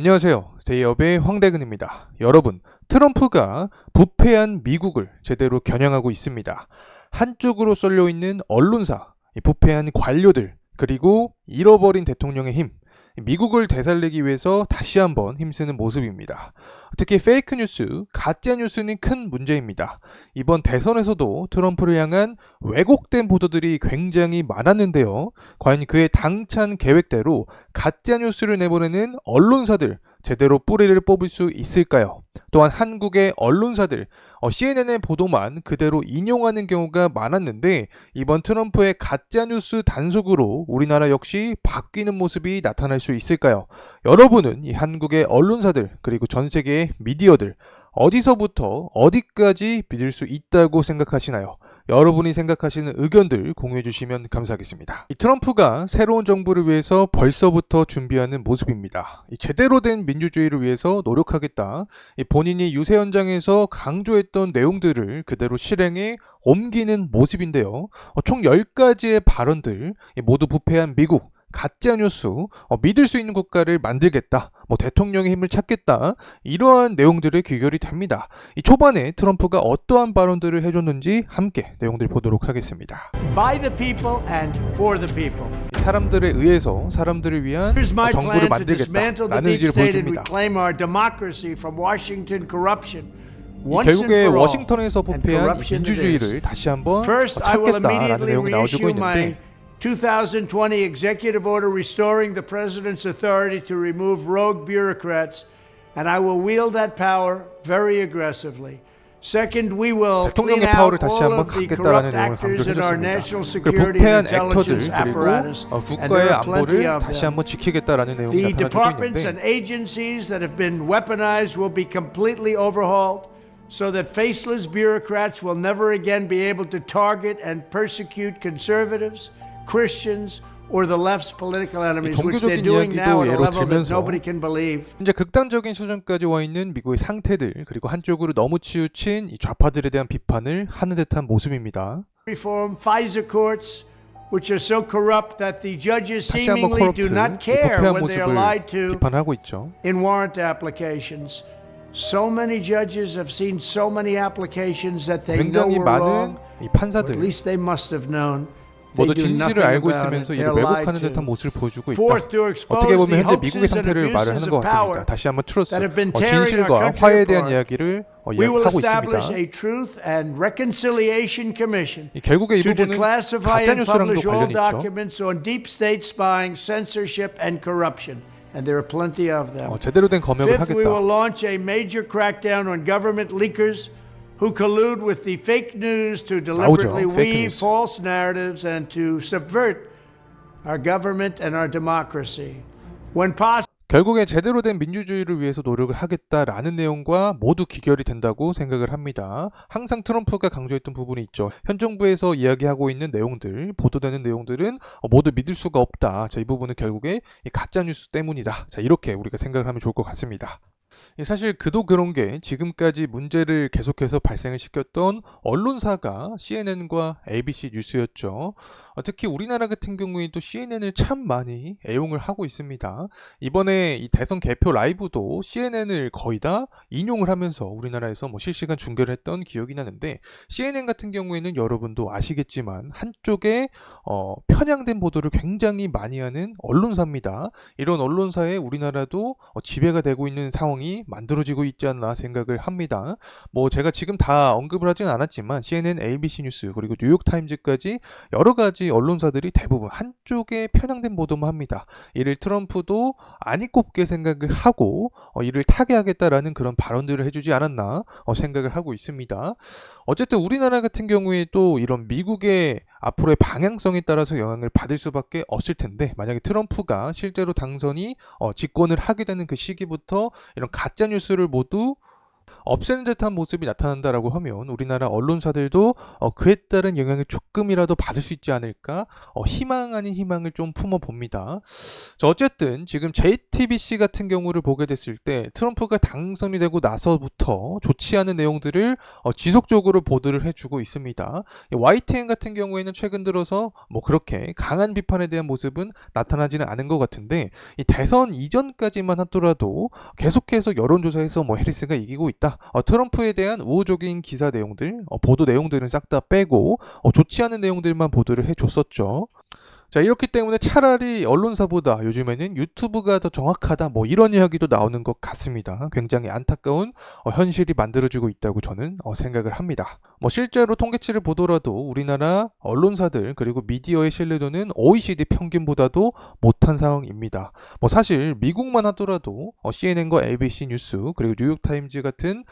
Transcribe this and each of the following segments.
안녕하세요. 데이업의 황대근입니다. 여러분, 트럼프가 부패한 미국을 제대로 겨냥하고 있습니다. 한쪽으로 쏠려 있는 언론사, 부패한 관료들, 그리고 잃어버린 대통령의 힘, 미국을 되살리기 위해서 다시 한번 힘쓰는 모습입니다. 특히 페이크 뉴스, 가짜 뉴스는 큰 문제입니다. 이번 대선에서도 트럼프를 향한 왜곡된 보도들이 굉장히 많았는데요. 과연 그의 당찬 계획대로 가짜 뉴스를 내보내는 언론사들 제대로 뿌리를 뽑을 수 있을까요? 또한 한국의 언론사들 CNN의 보도만 그대로 인용하는 경우가 많았는데 이번 트럼프의 가짜뉴스 단속으로 우리나라 역시 바뀌는 모습이 나타날 수 있을까요? 여러분은 이 한국의 언론사들 그리고 전 세계의 미디어들 어디서부터 어디까지 믿을 수 있다고 생각하시나요? 여러분이 생각하시는 의견들 공유해 주시면 감사하겠습니다. 이 트럼프가 새로운 정부를 위해서 벌써부터 준비하는 모습입니다. 이 제대로 된 민주주의를 위해서 노력하겠다. 이 본인이 유세 현장에서 강조했던 내용들을 그대로 실행에 옮기는 모습인데요. 총 10가지의 발언들, 모두 부패한 미국, 가짜뉴스, 믿을 수 있는 국가를 만들겠다, 대통령의 힘을 찾겠다, 이러한 내용들이 귀결이 됩니다. 이 초반에 트럼프가 어떠한 발언들을 해줬는지 함께 내용들 보도록 하겠습니다. By the people and for the people. 사람들에 의해서 사람들을 위한 Here's my 정부를 plan to dismantle the 만들겠다라는 deep 의지를 state and 보여줍니다. reclaim our democracy from Washington corruption. 결국에 워싱턴에서 부패한 이 민주주의를 다시 한번 First, I will 찾겠다라는 immediately 내용이 나와주고 reissue my 있는데 2020 executive order restoring the president's authority to remove rogue bureaucrats, and I will wield that power very aggressively. Second, we will clean 대통령의 파워를 out 다시 all 한번 of the 갖겠다라는 corrupt 내용을 actors in our 강조해줬습니다. national 그 security 부패한 and intelligence 액터들 그리고 apparatus, and 국가의 there are plenty 안보를 of 다시 them. 한번 지키겠다라는 내용이 The 나타나고 departments and 있는데 agencies that have been weaponized will be completely overhauled so that faceless bureaucrats will never again be able to target and persecute conservatives, Christians, or the left's political enemies, which they're doing now at a level that nobody can believe. 이제 극단적인 수준까지 와 있는 미국의 상태들 그리고 한쪽으로 너무 치우친 이 좌파들에 대한 비판을 하는 듯한 모습입니다. Reform Pfizer courts, which are so corrupt that the judges 다시 한번 seemingly do 코럽트, not care 부패한 when they are 모습을 lied to 비판하고 있죠. in warrant applications. So many judges have seen so many applications that they know 굉장히 were wrong. 많은 이 Or 판사들 at least they must have known. 모두 They do 진실을 nothing 알고 about 있으면서 it. 이를 They're lied 왜곡하는 듯한 to. 모습을 보여주고 있다. Fourth, to 어떻게 expose 보면 the 현재 미국의 hoaxes and 상태를 말을 하는 abuses 것 of 같습니다. power 다시 한번 트루스, that have been tearing our 진실과 country 화해에 대한 apart. 이야기를 We will 이야기하고 establish 있습니다. a Truth and Reconciliation Commission 결국에 이 to 부분은 declassify and 가짜뉴스랑도 publish all 관련이 있죠. documents on deep state spying, censorship, and corruption. And there are plenty of them. 제대로 된 검역을 Fifth, we will 하겠다. launch a major crackdown on government leakers who collude with the fake news to deliberately 나오죠, fake weave news. false narratives and to subvert our government and our democracy. When possible, 결국에 제대로 된 민주주의를 위해서 노력을 하겠다라는 내용과 모두 귀결이 된다고 생각을 합니다. 항상 트럼프가 강조했던 부분이 있죠. 현 정부에서 이야기하고 있는 내용들, 보도되는 내용들은 모두 믿을 수가 없다. 자, 이 부분은 결국에 이 가짜뉴스 때문이다. 자, 이렇게 우리가 생각을 하면 좋을 것 같습니다. 사실 그도 그런 게 지금까지 문제를 계속해서 발생을 시켰던 언론사가 CNN과 ABC 뉴스였죠. 특히 우리나라 같은 경우에도 CNN을 참 많이 애용을 하고 있습니다. 이번에 이 대선 개표 라이브도 CNN을 거의 다 인용을 하면서 우리나라에서 실시간 중계를 했던 기억이 나는데 CNN 같은 경우에는 여러분도 아시겠지만 한쪽에 편향된 보도를 굉장히 많이 하는 언론사입니다. 이런 언론사에 우리나라도 지배가 되고 있는 상황이 만들어지고 있지 않나 생각을 합니다. 제가 지금 다 언급을 하진 않았지만 CNN, ABC 뉴스 그리고 뉴욕타임즈까지 여러 가지 언론사들이 대부분 한쪽에 편향된 보도만 합니다. 이를 트럼프도 아니 꼽게 생각을 하고 이를 타개하겠다라는 그런 발언들을 해주지 않았나 생각을 하고 있습니다. 어쨌든 우리나라 같은 경우에 또 이런 미국의 앞으로의 방향성에 따라서 영향을 받을 수밖에 없을 텐데 만약에 트럼프가 실제로 당선이 집권을 하게 되는 그 시기부터 이런 가짜뉴스를 모두 없애는 듯한 모습이 나타난다라고 하면 우리나라 언론사들도 그에 따른 영향을 조금이라도 받을 수 있지 않을까 희망 아닌 희망을 좀 품어봅니다. 자, 어쨌든 지금 JTBC 같은 경우를 보게 됐을 때 트럼프가 당선이 되고 나서부터 좋지 않은 내용들을 지속적으로 보도를 해주고 있습니다. YTN 같은 경우에는 최근 들어서 뭐 그렇게 강한 비판에 대한 모습은 나타나지는 않은 것 같은데 이 대선 이전까지만 하더라도 계속해서 여론조사에서 뭐 해리스가 이기고 있다. 트럼프에 대한 우호적인 기사 내용들, 보도 내용들은 싹 다 빼고 좋지 않은 내용들만 보도를 해줬었죠. 자, 이렇기 때문에 차라리 언론사보다 요즘에는 유튜브가 더 정확하다 뭐 이런 이야기도 나오는 것 같습니다. 굉장히 안타까운 현실이 만들어지고 있다고 저는 생각을 합니다. 뭐 실제로 통계치를 보더라도 우리나라 언론사들 그리고 미디어의 신뢰도는 OECD 평균보다도 못한 상황입니다. 뭐 사실 미국만 하더라도 CNN과 ABC 뉴스 그리고 뉴욕타임즈 같은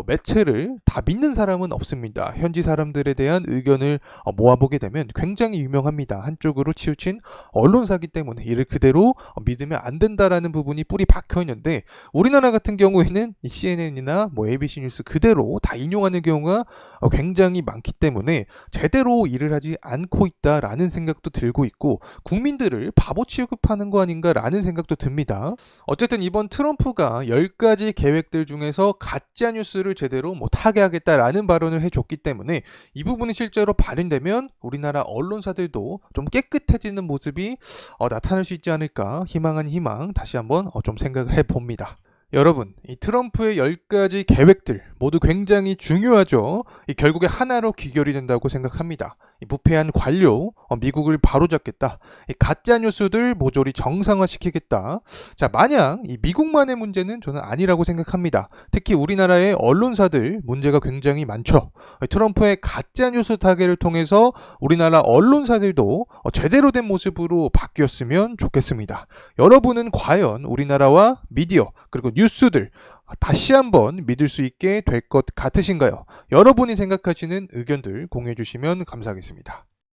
매체를 다 믿는 사람은 없습니다. 현지 사람들에 대한 의견을 모아보게 되면 굉장히 유명합니다. 한쪽으로 치우친 언론사기 때문에 이를 그대로 믿으면 안 된다라는 부분이 뿌리 박혀 있는데 우리나라 같은 경우에는 이 CNN이나 뭐 ABC 뉴스 그대로 다 인용하는 경우가 굉장히 많기 때문에 제대로 일을 하지 않고 있다라는 생각도 들고 있고 국민들을 바보 취급하는 거 아닌가라는 생각도 듭니다. 어쨌든 이번 트럼프가 10가지 계획들 중에서 가짜 뉴스를 제대로 뭐 타개하겠다라는 발언을 해줬기 때문에 이 부분이 실제로 발현되면 우리나라 언론사들도 좀 깨끗해지는 모습이 나타날 수 있지 않을까 희망한 희망 다시 한번 좀 생각을 해봅니다. 여러분, 이 트럼프의 10가지 계획들 모두 굉장히 중요하죠. 결국에 하나로 귀결이 된다고 생각합니다. 이 부패한 관료, 미국을 바로잡겠다. 이 가짜 뉴스들 모조리 정상화시키겠다. 자, 마냥 이 미국만의 문제는 저는 아니라고 생각합니다. 특히 우리나라의 언론사들 문제가 굉장히 많죠. 트럼프의 가짜 뉴스 타개를 통해서 우리나라 언론사들도 제대로 된 모습으로 바뀌었으면 좋겠습니다. 여러분은 과연 우리나라와 미디어 그리고 뉴스들 다시 한번 믿을 수 있게 될 것 같으신가요? 여러분이 생각하시는 의견들 공유해 주시면 감사하겠습니다.